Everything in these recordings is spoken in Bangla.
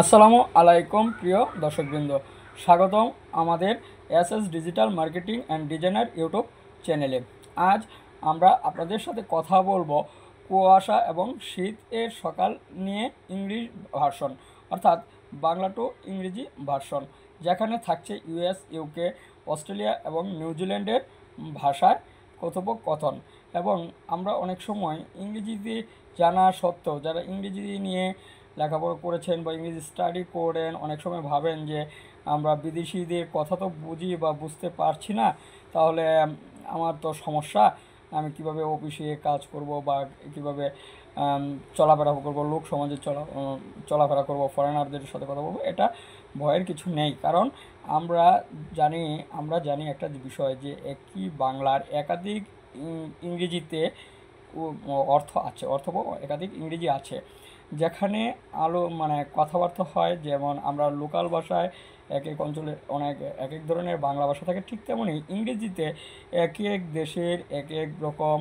আসসালামু আলাইকুম প্রিয় দর্শকবৃন্দ, স্বাগতম আমাদের SS digital marketing and designer YouTube চ্যানেলে। আজ আমরা আপনাদের সাথে কথা বলবো কুয়াশা এবং শীতের সকাল নিয়ে ইংলিশ ভার্সন, অর্থাৎ বাংলা টু ইংরেজি ভার্সন, যেখানে থাকছে ইউএস, ইউকে, অস্ট্রেলিয়া এবং নিউজিল্যান্ডের ভাষায় কথোপকথন। এবং আমরা অনেক সময় ইংরেজিতে জানা সত্ত্বেও যারা ইংরেজি নিয়ে লেখাপড়া করেছেন বা ইংরেজি স্টাডি করেন, অনেক সময় ভাবেন যে আমরা বিদেশিদের কথা তো বুঝি বা বুঝতে পারছি না, তাহলে আমার তো সমস্যা, আমি কিভাবে অফিসে কাজ করব বা কিভাবে চলাফেরা করব, লোক সমাজে চলাফেরা করব, ফরেনারদের সাথে কথা বলবো। এটা ভয়ের কিছু নেই, কারণ আমরা আমরা জানি একটা বিষয় যে একই বাংলার একাধিক ইংরেজিতে অর্থ আছে, একাধিক ইংরেজি আছে, যেখানে কথাবার্তা হয়। যেমন আমরা লোকাল ভাষায় এক এক অঞ্চলে এক এক ধরনের বাংলা ভাষা থাকে, ঠিক তেমনই ইংরেজিতে এক এক দেশের এক এক রকম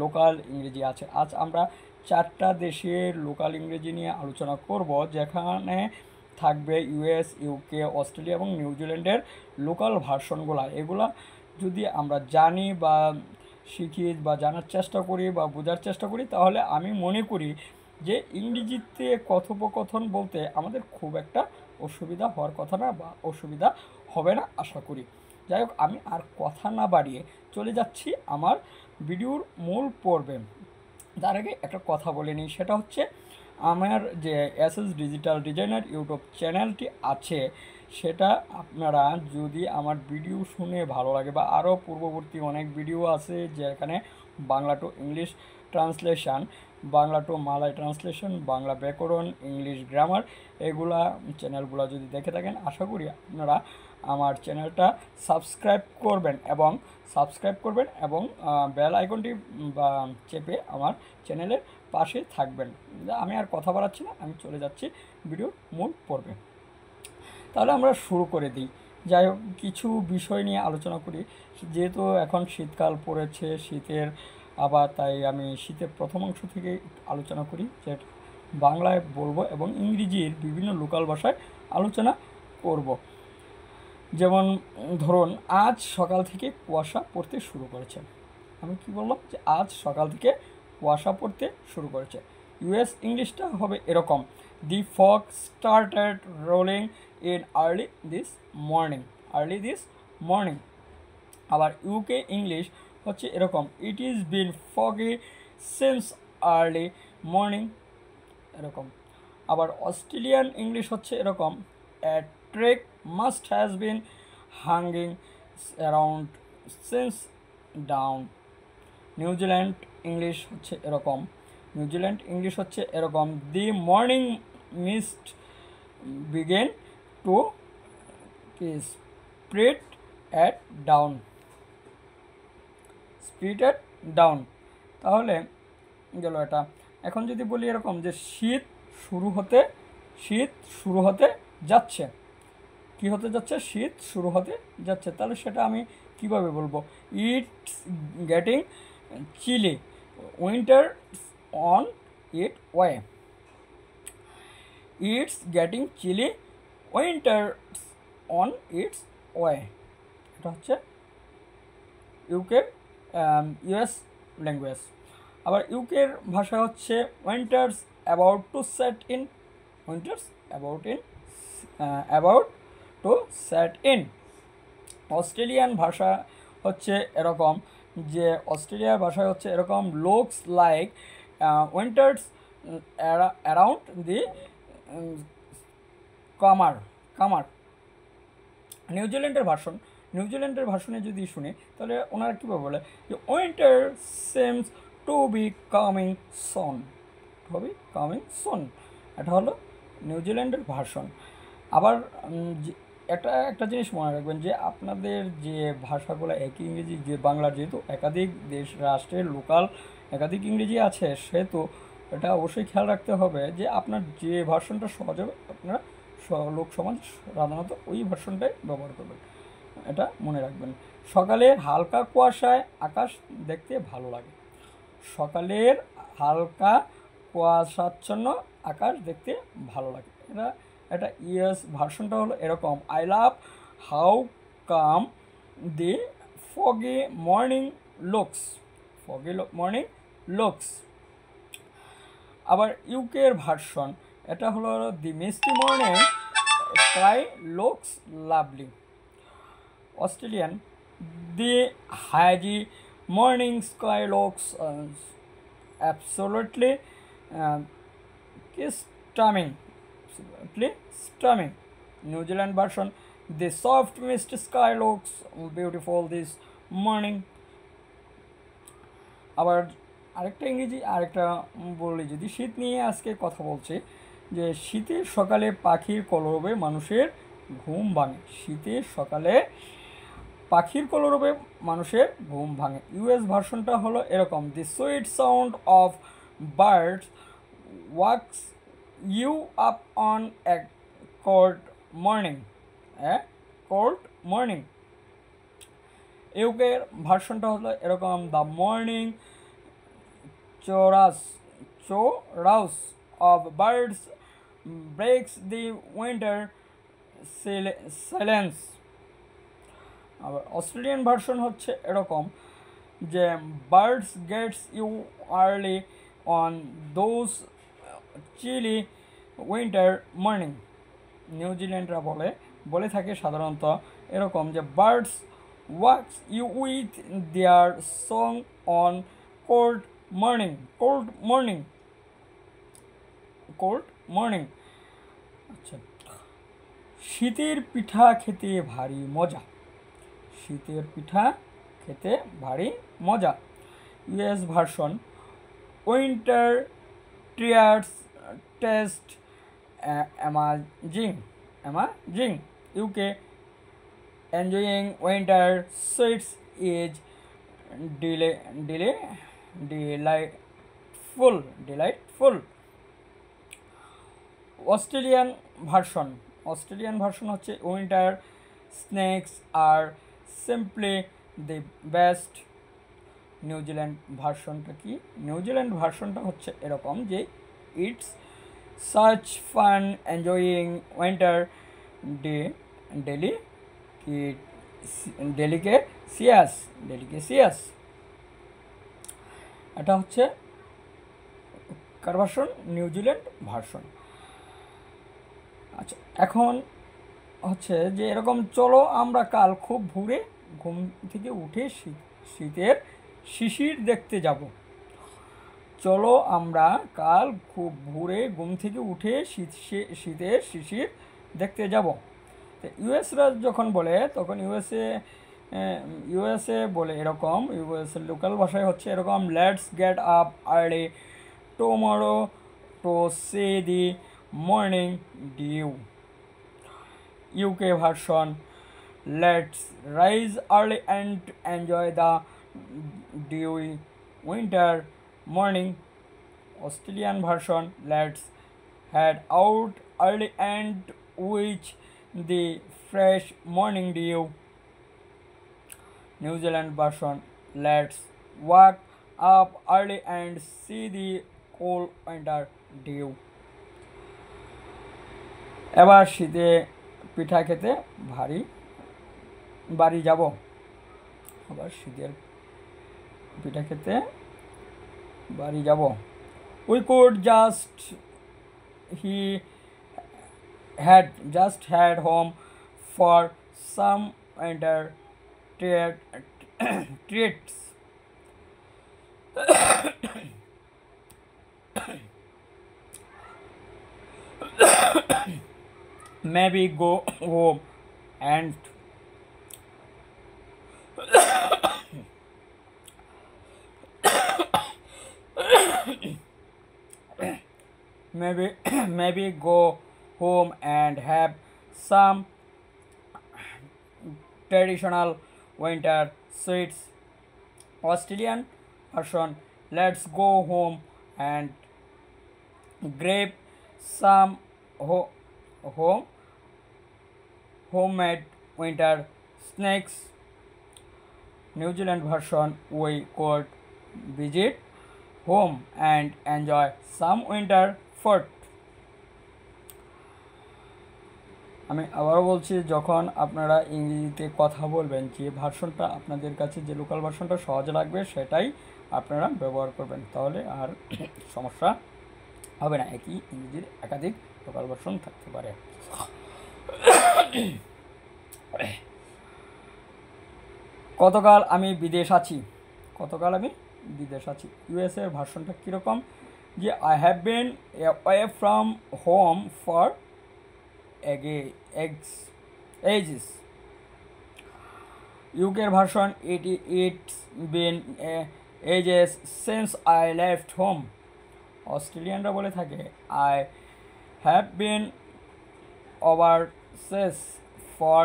লোকাল ইংরেজি আছে। আজ আমরা 4টা দেশের লোকাল ইংরেজি নিয়ে আলোচনা করব, যেখানে থাকবে ইউএস, ইউকে, অস্ট্রেলিয়া এবং নিউজিল্যান্ডের লোকাল ভার্সনগুলা। এগুলা যদি আমরা জানি বা শিখি বা জানার চেষ্টা করি বা বোঝার চেষ্টা করি, তাহলে আমি মনে করি যে ইংরেজিতে কথোপকথন বলতে আমাদের খুব একটা অসুবিধা হওয়ার কথা না, বা অসুবিধা হবে না আশা করি। যাই হোক, আমি আর কথা না বাড়িয়ে চলে যাচ্ছি আমার ভিডিওর মূল পর্বে। তার আগে একটা কথা বলে নিই, সেটা হচ্ছে আমার যে এসএস ডিজিটাল ডিজাইনার ইউটিউব চ্যানেলটি আছে, সেটা আপনারা যদি আমার ভিডিও শুনে ভালো লাগে, বা আরও পূর্ববর্তী অনেক ভিডিও আছে যেখানে Bangla to English translation, Bangla to Malay translation, Bangla ব্যাকরণ, ইংলিশ গ্রামার, এগুলা চ্যানেলগুলো যদি দেখে থাকেন, আশা করি আপনারা আমার চ্যানেলটা সাবস্ক্রাইব করবেন এবং বেল আইকনটি বা চেপে আমার চ্যানেলের পাশে থাকবেন। আমি আর কথা বাড়াচ্ছি না, আমি চলে যাচ্ছি ভিডিওর মূল পর্বে। তাহলে আমরা শুরু করে দিই। যাই হোক, কিছু বিষয় নিয়ে আলোচনা করি। যেহেতু এখন শীতকাল পড়েছে, তাই আমি শীতের প্রথম অংশ থেকে আলোচনা করি, যে বাংলায় বলবো এবং ইংরেজির বিভিন্ন লোকাল ভাষায় আলোচনা করব। যেমন ধরুন, আজ সকাল থেকে কুয়াশা পড়তে শুরু করেছে। আমি কি বললাম যে আজ সকাল থেকে কুয়াশা পড়তে শুরু করেছে। ইউএস ইংলিশটা হবে এরকম: the fog started rolling in early this morning. আবার ইউকে ইংলিশ হচ্ছে এরকম: it is been foggy since early morning, এরকম। আবার অস্ট্রেলিয়ান ইংলিশ হচ্ছে এরকম: a trek must has been hanging around since dawn. New Zealand English হচ্ছে এরকম: the morning mist began to spread at dawn. তাহলে গেল এটা। এখন যদি বলি এরকম যে শীত শুরু হতে যাচ্ছে, কি হতে যাচ্ছে? শীত শুরু হতে যাচ্ছে। তাহলে সেটা আমি কিভাবে বলবো? It's getting chilly, winter on it way. It's getting chilly, winter on its way. এটা হচ্ছে ইউকের ইউএস ল্যাঙ্গুয়েজ। আবার ইউকের ভাষা হচ্ছে winters about to set in. About to set in. Australian ভাষা হচ্ছে এরকম, অস্ট্রেলিয়ার ভাষায় হচ্ছে এরকম: looks like winters around the corner. নিউজিল্যান্ডের ভাষণে যদি শুনি, তাহলে ওনারা কীভাবে বলে যে winter seems to be coming soon. এটা হলো নিউজিল্যান্ডের ভাষণ। আবার একটা জিনিস মনে রাখবেন, যে আপনাদের যে ভাষাগুলো একই ইংরেজি, যে বাংলার যেহেতু একাধিক রাষ্ট্রের লোকাল একাধিক ইংরেজি আছে, সেহেতু এটা অবশ্যই খেয়াল রাখতে হবে যে আপনার যে ভার্সনটা সহজ হবে, আপনারা লোক সমাজ সাধারণত ওই ভার্সনটাই ব্যবহার করবেন, এটা মনে রাখবেন। সকালের হালকা কুয়াশায় আকাশ দেখতে ভালো লাগে। সকালের হালকা কুয়াশাচ্ছন্ন আকাশ দেখতে ভালো লাগে, এটা এটা ইউএস ভার্সনটা হলো এরকম, I love how come the foggy morning looks, foggy morning looks। আবার ইউকের ভার্সন এটা হলো the misty morning sky looks lovely. Australian the hazy morning sky looks absolutely uh, stunning, absolutely stunning। New Zealand version, the soft mist sky looks beautiful this morning। আবার আরেকটা ইংরেজি আরেকটা বললি, যদি শীত নিয়ে আজকে কথা বলছি, যে শীতের সকালে পাখির কলরবে মানুষের ঘুম ভাঙে, শীতের সকালে পাখির কলরবে মানুষের ঘুম ভাঙে। ইউএস ভার্সনটা হলো এরকম, the sweet sound of birds wakes you up on a cold morning, cold morning. ইউকের ভার্সনটা হলো এরকম, the morning chorus of birds breaks the winter silence। আবার অস্ট্রেলিয়ান ভার্সন হচ্ছে এরকম যে birds gets you early on those chilly winter morning. নিউজিল্যান্ডরা বলে থাকে সাধারণত এরকম যে birds wakes you with their song on cold morning, cold morning, cold morning. আচ্ছা, শীতের পিঠা খেতে ভারী মজা, শীতের পিঠা খেতে ভারী মজা। US version, winter treats taste amazing, amazing. UK, enjoying winter sweets is delightful, delightful। Australian version, Australian version হচ্ছে winter snacks are simply the best. New Zealand ভার্সনটা কি? নিউজিল্যান্ড ভার্সনটা হচ্ছে এরকম যে it's such fun enjoying winter day deli delicious, delicious. এটা হচ্ছে কার ভার্সন? New Zealand version. আচ্ছা, এখন হচ্ছে যে এরকম, চলো আমরা কাল খুব ভোরে ঘুম থেকে উঠে শীতের শিশির দেখতে যাব, চলো আমরা কাল খুব ভোরে ঘুম থেকে উঠে শীতের শিশির দেখতে যাব। ইউএসরা যখন বলে তখন ইউএসএ বলে এরকম, ইউএসএ লোকাল ভাষায় হচ্ছে এরকম, let's get up early tomorrow to see the morning dew. UK version, let's rise early and enjoy the dewy winter morning. Australian version, let's head out early and which the fresh morning dew। New Zealand version, let's wake up early and see the cool winter dew। এবার শীতে পিঠা খেতে বাড়ি যাব, আবার শীতের পিঠা খেতে বাড়ি যাব। We could had just head home for some winter treats। Maybe go home and maybe go home and have some traditional winter sweets। Australian version, let's go home and grab some homemade winter snacks। New Zealand version, we could visit home and enjoy some winter food। আমি আবারও বলছি, যখন আপনারা ইংরেজিতে কথা বলবেন, যে ভার্সনটা আপনাদের কাছে, যে লোকাল ভার্সনটা সহজ লাগবে সেটাই আপনারা ব্যবহার করবেন, তাহলে আর সমস্যা হবে না। একই ইংরেজির একাধিক লোকাল ভার্সন থাকতে পারে। গতকাল আমি বিদেশ আছি, গতকাল আমি বিদেশ আছি। ইউএসএর ভার্সনটা কীরকম, যে I have been away from home for ages. ইউকের version it's been ages since I left home. অস্ট্রেলিয়ানরা বলে থাকে I have been overseas for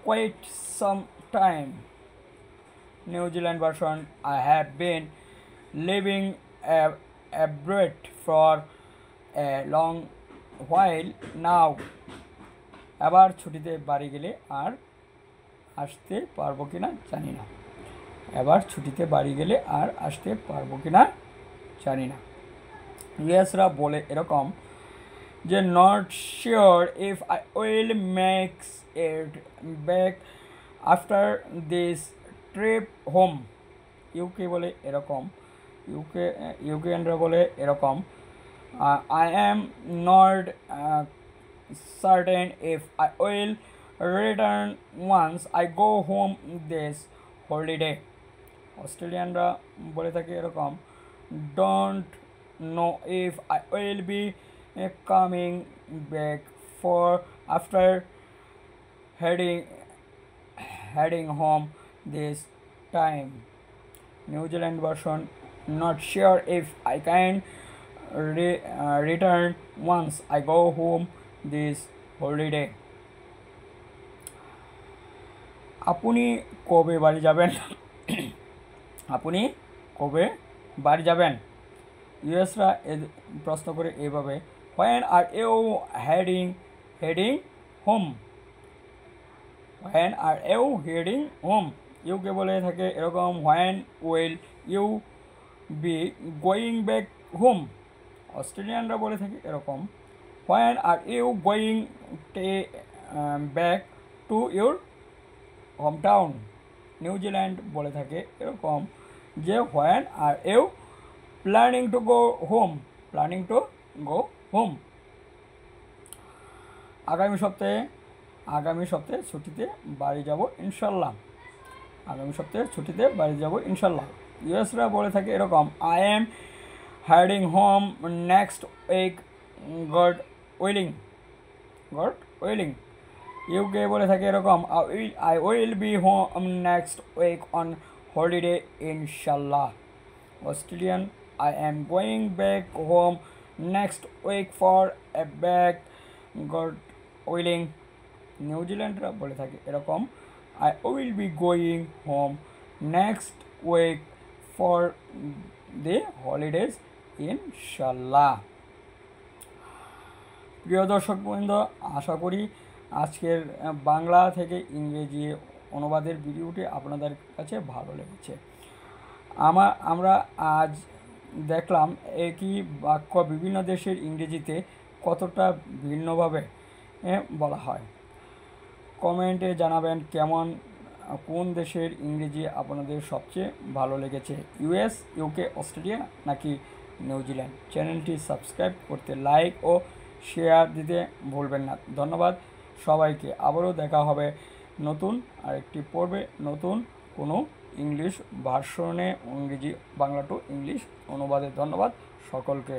quite some time. New Zealand version I have been living abroad for a long while now. আবার ছুটিতে বাড়ি গেলে আর আসতে পারবো কিনা জানি না। এবার ছুটিতে বাড়ি গেলে আর আসতে পারবো কিনা জানি না। ইয়েসরা বলে এরকম, যে not sure if I will makes it back after this trip home. UK বলে এরকম, ইউকেয়ানরা বলে এরকম, I am not certain if I will return once I go home this holiday. অস্ট্রেলিয়ানরা বলে থাকে এরকম, don't know if I will be coming back for after heading home this time. New Zealand version, not sure if I can return once I go home this holiday. আপনি কবে বাড়ি যাবেন? আপনি কবে বাড়ি যাবেন? ইউএসরা প্রশ্ন করে এইভাবে, when are you heading home? when are you heading home? UK বলে থাকে এরকম, when will you be going back home? অস্ট্রেলিয়ানরা বলে থাকে এরকম, when are you going back to your hometown? New Zealand বলে থাকে এরকম, যে when are you planning to go home? আগামী সপ্তাহে ছুটিতে বাড়ি যাব ইনশাল্লাহ। ইউএসরা বলে থাকে এরকম, I am heading home next week, God willing. UK বলে থাকে এরকম, I will be home next week on holiday inshallah. Australian, I am going back home next week for a back, God willing. নিউজিল্যান্ডরা বলে থাকে এরকম, I will be going home next week for the holidays inshallah. প্রিয় দর্শকবৃন্দ, আশা করি আজকের বাংলা থেকে ইংরেজি অনুবাদের ভিডিওটি আপনাদের কাছে ভালো লেগেছে। আমরা আজ দেখলাম একই বাক্য বিভিন্ন দেশের ইংরেজিতে কতটা ভিন্নভাবে বলা হয়। কমেন্টে জানাবেন কোন দেশের ইংরেজি আপনাদের সবচেয়ে ভালো লেগেছে, ইউএস, ইউকে, অস্ট্রেলিয়া নাকি নিউজিল্যান্ড। চ্যানেলটি সাবস্ক্রাইব করতে, লাইক ও শেয়ার দিতে ভুলবেন না। ধন্যবাদ সবাইকে। আবারও দেখা হবে নতুন আরেকটি পর্বে, নতুন কোনো ইংলিশ ভার্সনে, ইংরেজি বাংলা টু ইংলিশ অনুবাদে। ধন্যবাদ সকলকে।